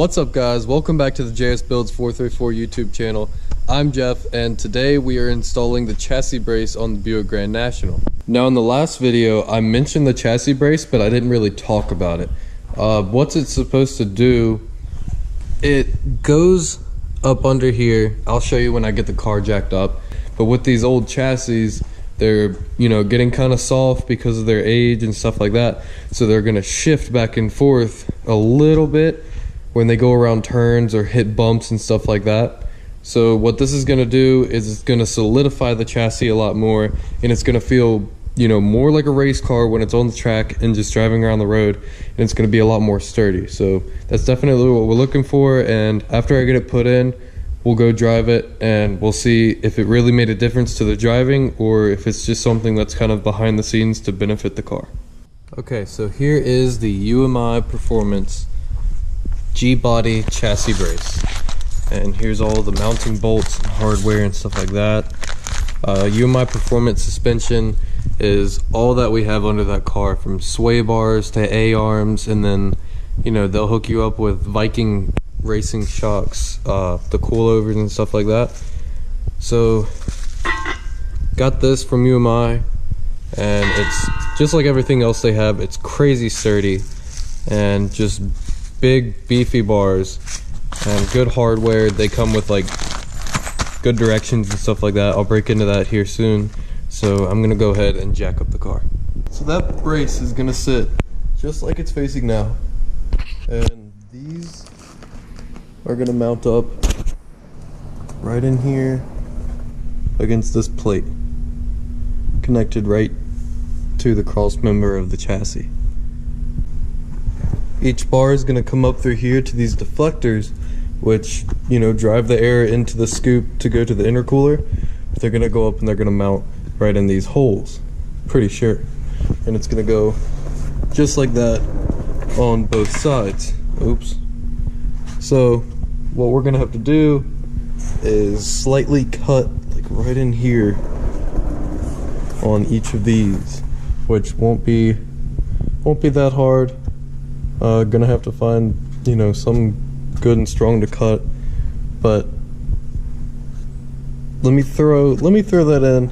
What's up guys, welcome back to the JS Builds 434 YouTube channel. I'm Jeff and today we are installing the chassis brace on the Buick Grand National. Now in the last video I mentioned the chassis brace but I didn't really talk about it. What's it supposed to do, it goes up under here. I'll show you when I get the car jacked up. But with these old chassis, they're getting kind of soft because of their age and stuff like that. So they're gonna shift back and forth a little bit when they go around turns or hit bumps and stuff like that. So what this is going to do is it's going to solidify the chassis a lot more, and it's going to feel more like a race car when it's on the track and just driving around the road, and it's going to be a lot more sturdy. So that's definitely what we're looking for, and after I get it put in, we'll go drive it and we'll see if it really made a difference to the driving or if it's just something that's kind of behind the scenes to benefit the car. Okay, so here is the UMI Performance G-body chassis brace, and here's all the mounting bolts and hardware and stuff like that. UMI Performance suspension is all that we have under that car, from sway bars to A-arms, and then they'll hook you up with Viking racing shocks, the coilovers and stuff like that. So got this from UMI, and it's just like everything else they have. It's crazy sturdy and just big beefy bars and good hardware. They come with like good directions and stuff like that. I'll break into that here soon. So I'm gonna go ahead and jack up the car. So that brace is gonna sit just like it's facing now, and these are gonna mount up right in here against this plate connected right to the cross member of the chassis. Each bar is going to come up through here to these deflectors, which drive the air into the scoop to go to the intercooler. They're going to go up and they're going to mount right in these holes, pretty sure. And it's going to go just like that on both sides. Oops. So what we're going to have to do is slightly cut like right in here on each of these, which won't be that hard. Gonna have to find some good and strong to cut, but let me throw that in,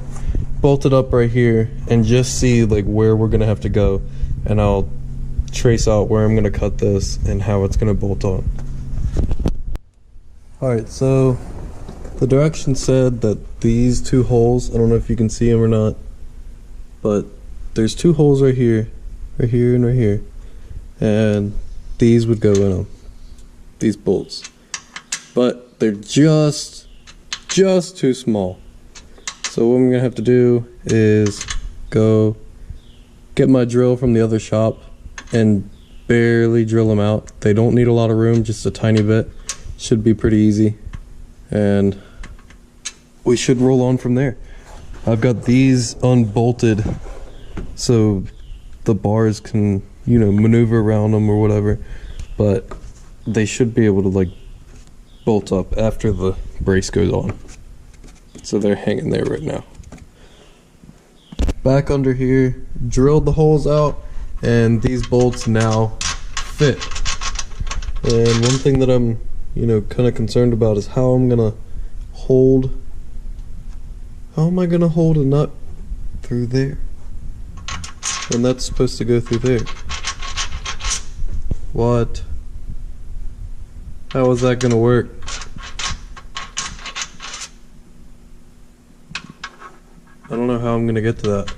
bolt it up right here, and just see like where we're gonna have to go, and I'll trace out where I'm gonna cut this and how it's gonna bolt on. Alright, so the direction said that these two holes, I don't know if you can see them or not, but there's two holes right here, and right here. And these would go in them, these bolts, but they're just too small. So what I'm gonna have to do is go get my drill from the other shop and barely drill them out. They don't need a lot of room, just a tiny bit. Should be pretty easy, and we should roll on from there. I've got these unbolted so the bars can maneuver around them or whatever, but they should be able to like bolt up after the brace goes on. So they're hanging there right now. Back under here, drilled the holes out, and these bolts now fit. And one thing that I'm kind of concerned about is how am I gonna hold a nut through there when that's supposed to go through there. What? How is that gonna work? I don't know how I'm gonna get to that.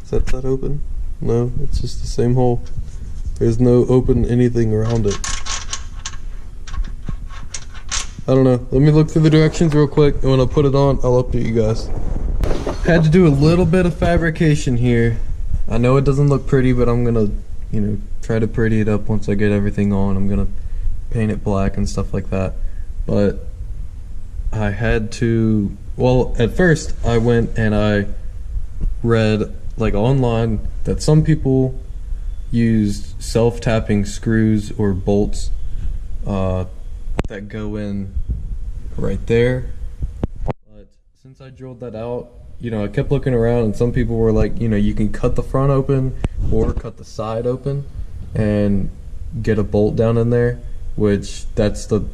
Is that open? No, it's just the same hole. There's no open anything around it. I don't know. Let me look through the directions real quick, and when I put it on, I'll update you guys. Had to do a little bit of fabrication here. I know it doesn't look pretty, but I'm gonna try to pretty it up once I get everything on. I'm gonna paint it black and stuff like that. But I had to, well, at first I went and I read like online that some people used self-tapping screws or bolts that go in right there. But since I drilled that out, I kept looking around, and some people were like, you can cut the front open or cut the side open, and get a bolt down in there, which that's the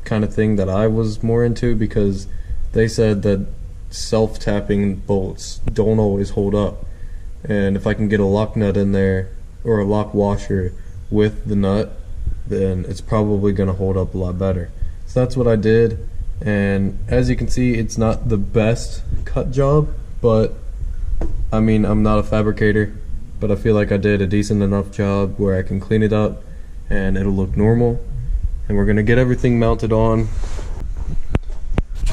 kind of thing that I was more into, because they said that self-tapping bolts don't always hold up, and if I can get a lock nut in there or a lock washer with the nut, then it's probably going to hold up a lot better. So that's what I did, and as you can see, it's not the best cut job, but I mean, I'm not a fabricator, but I feel like I did a decent enough job where I can clean it up and it'll look normal. And we're gonna get everything mounted on.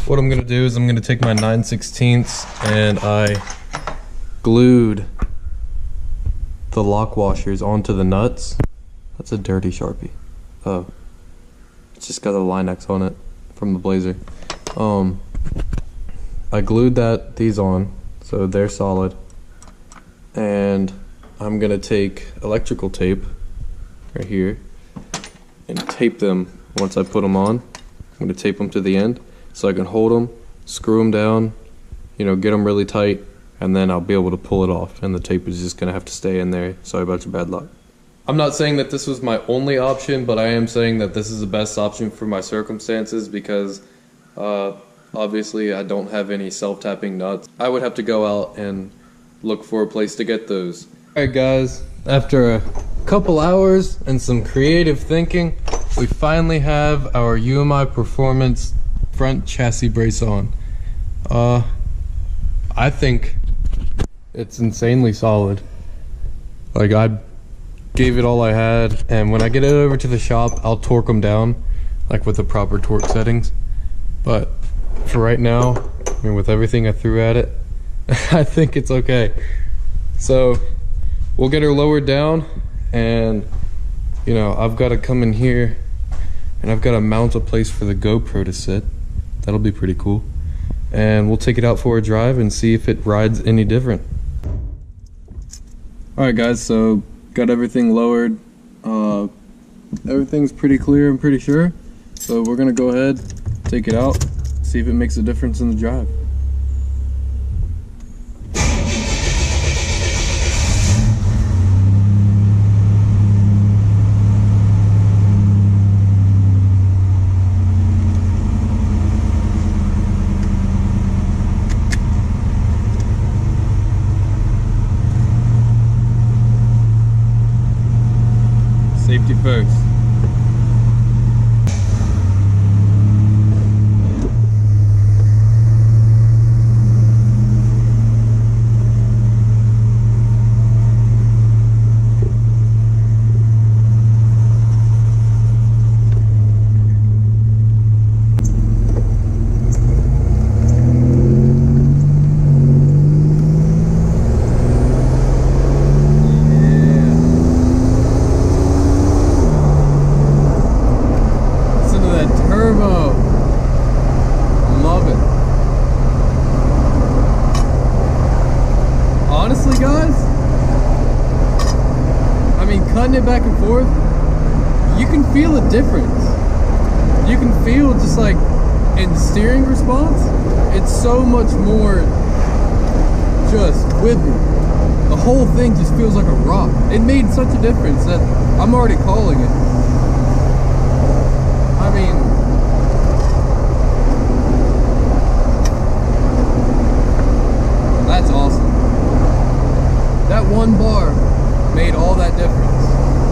What I'm gonna do is I'm gonna take my 9/16 and I glued the lock washers onto the nuts. That's a dirty Sharpie. Oh, it's just got a Line-X on it from the Blazer. I glued these on so they're solid, and I'm gonna take electrical tape right here and tape them. Once I put them on, I'm gonna tape them to the end so I can hold them, screw them down, you know, get them really tight, and then I'll be able to pull it off, and the tape is just gonna have to stay in there. Sorry about your bad luck. I'm not saying that this was my only option, but I am saying that this is the best option for my circumstances, because obviously I don't have any self-tapping nuts. I would have to go out and look for a place to get those. Alright guys, after a couple hours and some creative thinking, we finally have our UMI Performance front chassis brace on. I think it's insanely solid. Like, I gave it all I had, and when I get it over to the shop, I'll torque them down, like with the proper torque settings. But for right now, I mean, with everything I threw at it, I think it's okay. So we'll get her lowered down, and you know, I've got to come in here and I've got to mount a place for the GoPro to sit. That'll be pretty cool. And we'll take it out for a drive and see if it rides any different. Alright guys, so got everything lowered. Everything's pretty clear, I'm pretty sure. So we're gonna go ahead, take it out, see if it makes a difference in the drive. Safety first. Cutting it back and forth, you can feel a difference. You can feel just like in steering response, it's so much more just wibbly. The whole thing just feels like a rock. It made such a difference that I'm already calling it. I mean, that's awesome. That one bar made all that difference.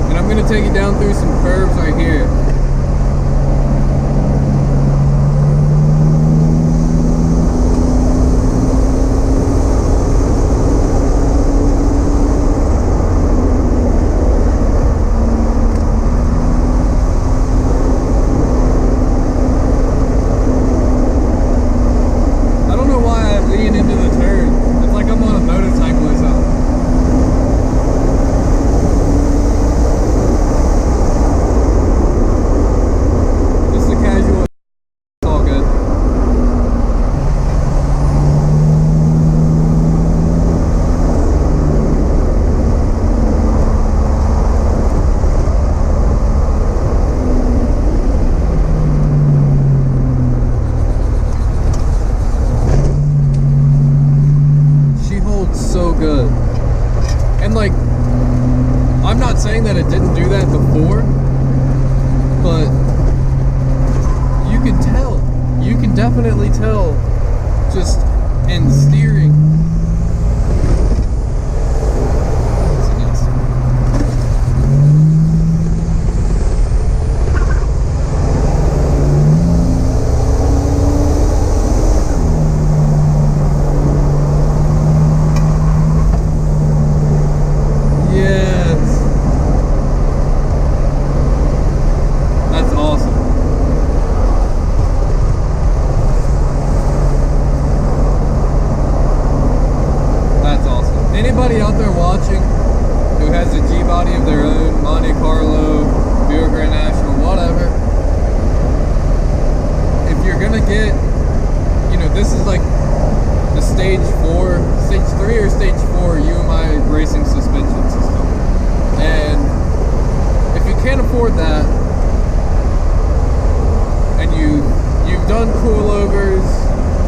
And I'm gonna take it down through some curves right here. I don't know why I lean into the turn. It's like I'm on a motorcycle or something. record that and you've done coilovers,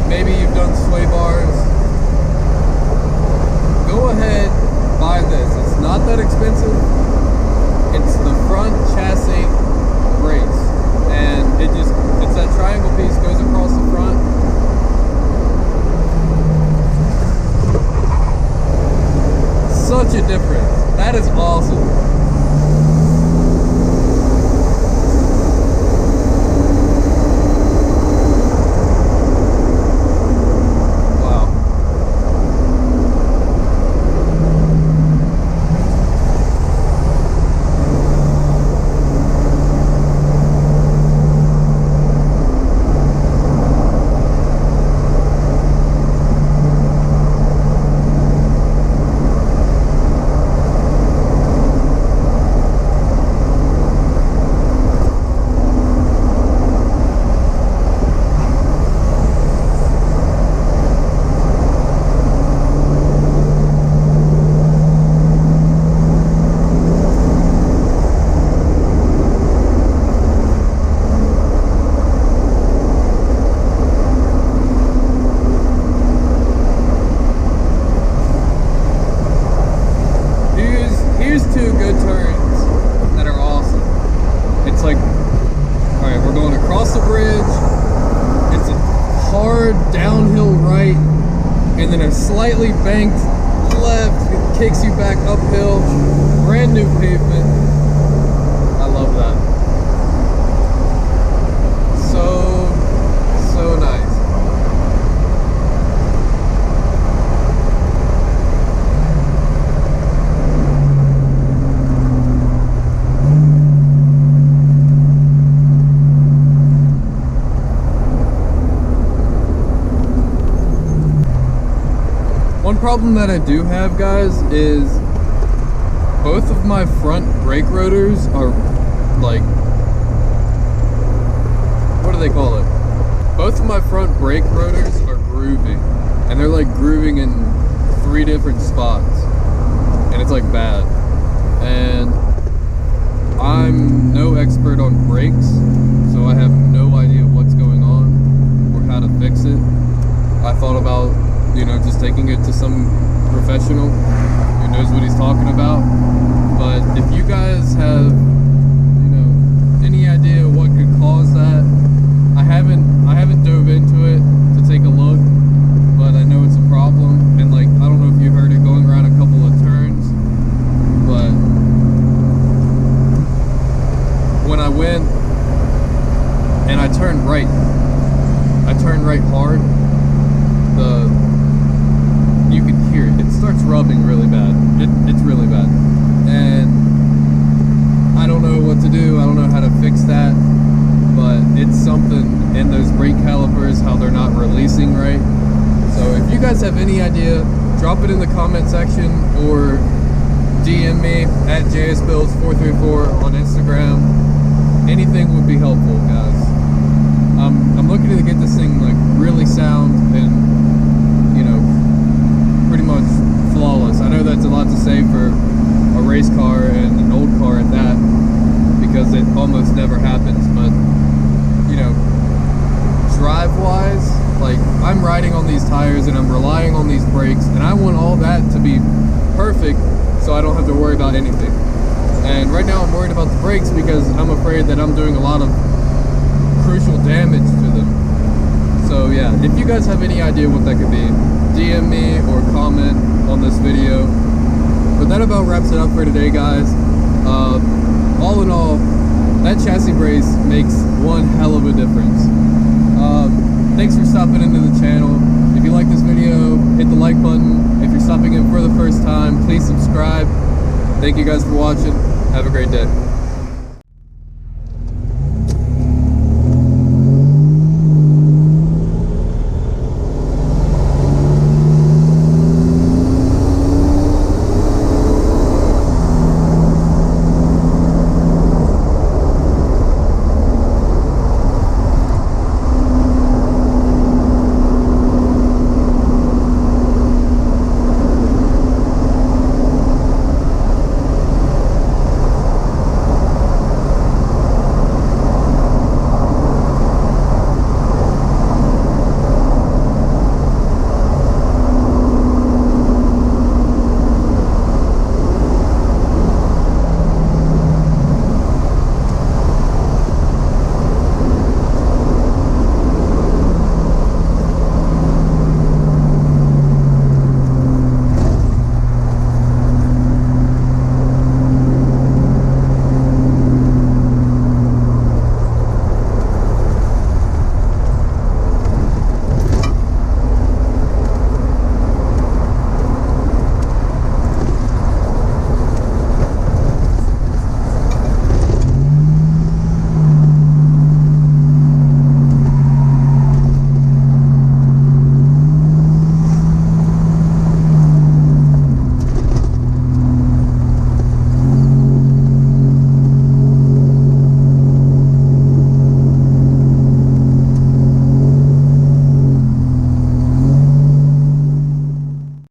maybe you've done sway bars, go ahead, buy this. It's not that expensive. It's the front chassis brace, and it's that triangle piece goes across the front. Such a difference. That is awesome. Here's two good turns that are awesome. It's like, all right, we're going across the bridge. It's a hard downhill right, and then a slightly banked left. It kicks you back uphill. Brand new pavement. I love that. So nice. One problem that I do have, guys, is both of my front brake rotors are like, what do they call it? Both of my front brake rotors are grooving, and they're like grooving in 3 different spots, and it's like bad. And I'm no expert on brakes, so I have no idea what's going on or how to fix it. I thought about, you know, just taking it to some professional who knows what he's talking about. But if you guys have, you know, any idea what could cause that, I haven't dove into it to take a look, but I know it's a problem. And like, I don't know if you heard it going around a couple of turns, but when I went and I turned right hard, you can hear it. It starts rubbing really bad. It's really bad. And I don't know what to do. I don't know how to fix that. But it's something in those brake calipers, how they're not releasing right. So if you guys have any idea, drop it in the comment section or DM me at jsbuilds434 on Instagram. Anything would be helpful, guys. I'm looking to get this thing like really sound and, you know, pretty much flawless. I know that's a lot to say for a race car and an old car at that, because it almost never happens. But, you know, drive-wise, like, I'm riding on these tires and I'm relying on these brakes, and I want all that to be perfect so I don't have to worry about anything. And right now I'm worried about the brakes because I'm afraid that I'm doing a lot of crucial damage to them. So yeah, if you guys have any idea what that could be, DM me or comment on this video. But that about wraps it up for today, guys. All in all, that chassis brace makes one hell of a difference. Thanks for stopping into the channel. If you like this video, hit the like button. If you're stopping in for the first time, please subscribe. Thank you guys for watching. Have a great day.